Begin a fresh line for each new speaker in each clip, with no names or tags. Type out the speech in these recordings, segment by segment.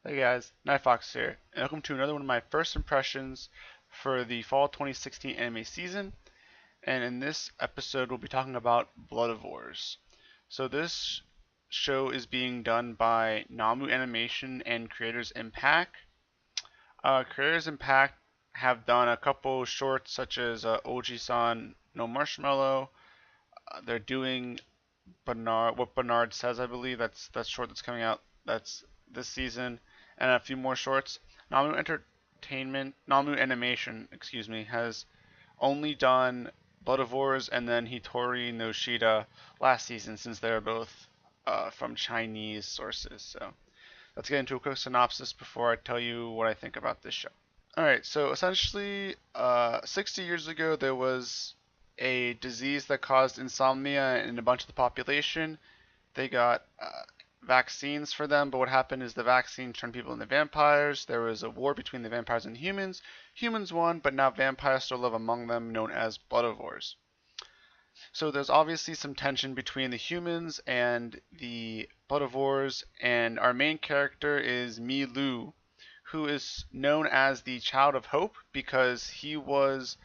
Hey guys, Nightfox here, and welcome to another one of my first impressions for the fall 2016 anime season. And in this episode, we'll be talking about Bloodivores. So this show is being done by Namu Animation and Creators Impact. Creators Impact have done a couple shorts such as Oji-san No Marshmallow. They're doing what Bernard says, I believe. That's short that's coming out. That's this season, and a few more shorts. Namu Animation, excuse me, has only done Bloodivores and then Hitori no Shida last season, since they're both from Chinese sources. So let's get into a quick synopsis before I tell you what I think about this show. Alright, so essentially, 60 years ago, there was a disease that caused insomnia in a bunch of the population. They got vaccines for them, but what happened is the vaccine turned people into vampires. There was a war between the vampires and the humans. Humans won, but now vampires still live among them, known as Bloodivores. So there's obviously some tension between the humans and the Bloodivores, and our main character is Mi Lu, who is known as the Child of Hope because he was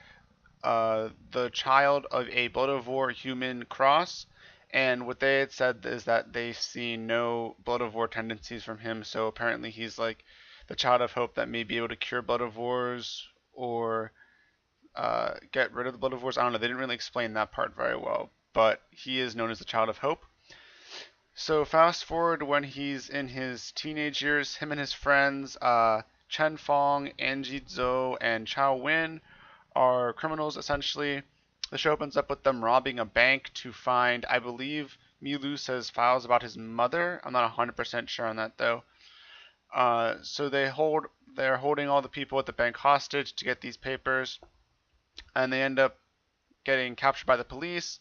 the child of a Bloodivore human cross, and what they had said is that they've seen no Bloodivore tendencies from him, so apparently he's like the Child of Hope that may be able to cure Bloodivores or get rid of the Bloodivores. I don't know, they didn't really explain that part very well, but he is known as the Child of Hope. So fast forward when he's in his teenage years, him and his friends, Chen Fong, Anji Zhou, and Chao Win are criminals essentially. The show opens up with them robbing a bank to find, I believe, Milu says files about his mother. I'm not 100% sure on that though. So they're holding all the people at the bank hostage to get these papers, and they end up getting captured by the police,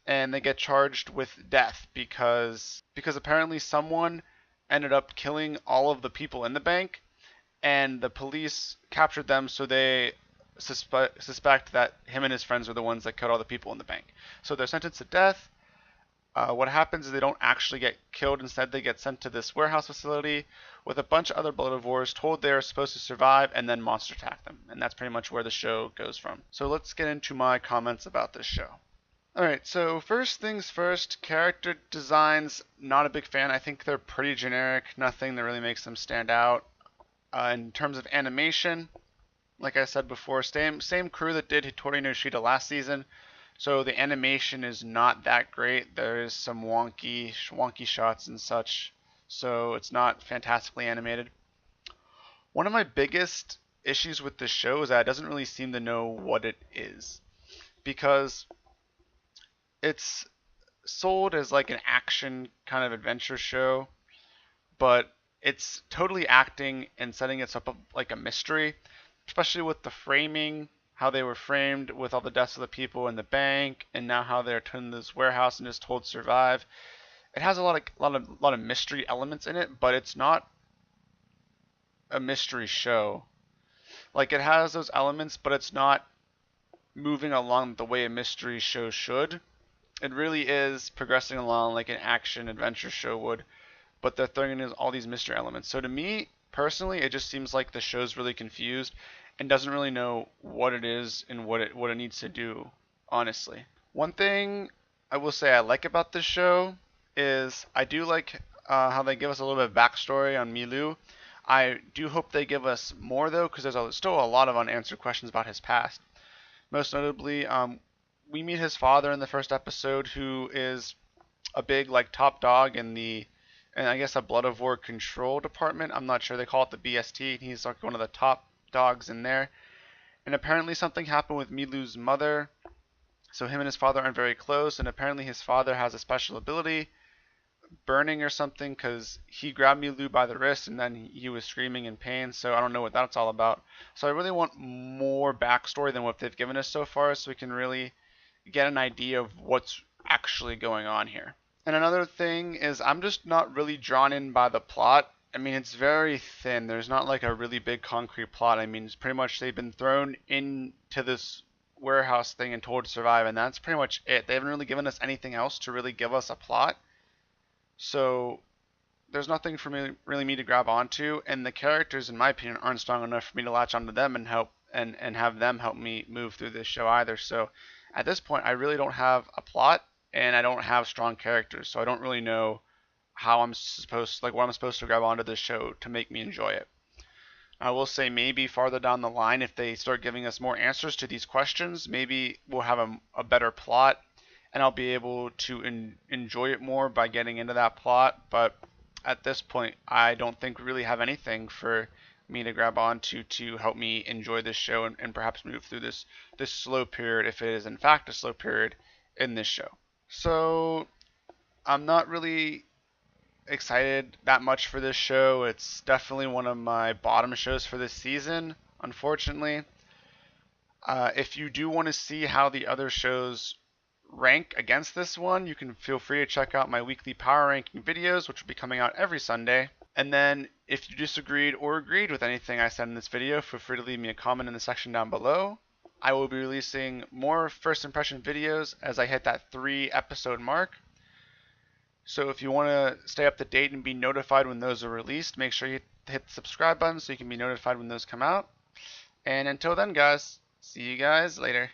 and they get charged with death because apparently someone ended up killing all of the people in the bank, and the police captured them, so they suspect that him and his friends were the ones that killed all the people in the bank. So they're sentenced to death. What happens is they don't actually get killed. Instead, they get sent to this warehouse facility with a bunch of other Bloodivores, told they're supposed to survive, and then monster attack them. And that's pretty much where the show goes from. So let's get into my comments about this show. Alright, so first things first, character designs, not a big fan. I think they're pretty generic, nothing that really makes them stand out. In terms of animation, like I said before, same crew that did Hitori no Shida last season, so the animation is not that great. There is some wonky shots and such, so it's not fantastically animated. One of my biggest issues with this show is that it doesn't really seem to know what it is, because it's sold as like an action kind of adventure show, but it's totally acting and setting itself up like a mystery, especially with the framing, how they were framed with all the deaths of the people in the bank, and now how they're turned into this warehouse and just told to survive. It has a lot of mystery elements in it, but it's not a mystery show. Like, it has those elements, but it's not moving along the way a mystery show should. It really is progressing along like an action adventure show would, but they're throwing in all these mystery elements. So to me, personally, it just seems like the show's really confused and doesn't really know what it is and what it needs to do, honestly. One thing I will say I like about this show is I do like how they give us a little bit of backstory on Milu. I do hope they give us more though, because there's still a lot of unanswered questions about his past. Most notably, we meet his father in the first episode, who is a big like top dog in and I guess a Bloodivore control department. I'm not sure, they call it the BST. He's like one of the top dogs in there. And apparently something happened with Milu's mother, so him and his father aren't very close, and apparently his father has a special ability, burning or something, because he grabbed Milu by the wrist and then he was screaming in pain, so I don't know what that's all about. So I really want more backstory than what they've given us so far, so we can really get an idea of what's actually going on here. And another thing is I'm just not really drawn in by the plot. I mean, it's very thin. There's not like a really big concrete plot. I mean, it's pretty much they've been thrown into this warehouse thing and told to survive, and that's pretty much it. They haven't really given us anything else to really give us a plot. So there's nothing for me really me to grab onto, and the characters, in my opinion, aren't strong enough for me to latch onto them and help and have them help me move through this show either. So at this point, I really don't have a plot and I don't have strong characters, so I don't really know how I'm supposed like what I'm supposed to grab onto this show to make me enjoy it. I will say maybe farther down the line, if they start giving us more answers to these questions, maybe we'll have a better plot and I'll be able to enjoy it more by getting into that plot. But at this point, I don't think we really have anything for me to grab onto to help me enjoy this show and perhaps move through this slow period, if it is in fact a slow period in this show. So I'm not really excited that much for this show. It's definitely one of my bottom shows for this season, unfortunately. If you do want to see how the other shows rank against this one, you can feel free to check out my weekly power ranking videos, which will be coming out every Sunday. And then if you disagreed or agreed with anything I said in this video, feel free to leave me a comment in the section down below. I will be releasing more first impression videos as I hit that 3-episode mark. So if you want to stay up to date and be notified when those are released, make sure you hit the subscribe button so you can be notified when those come out. And until then, guys, see you guys later.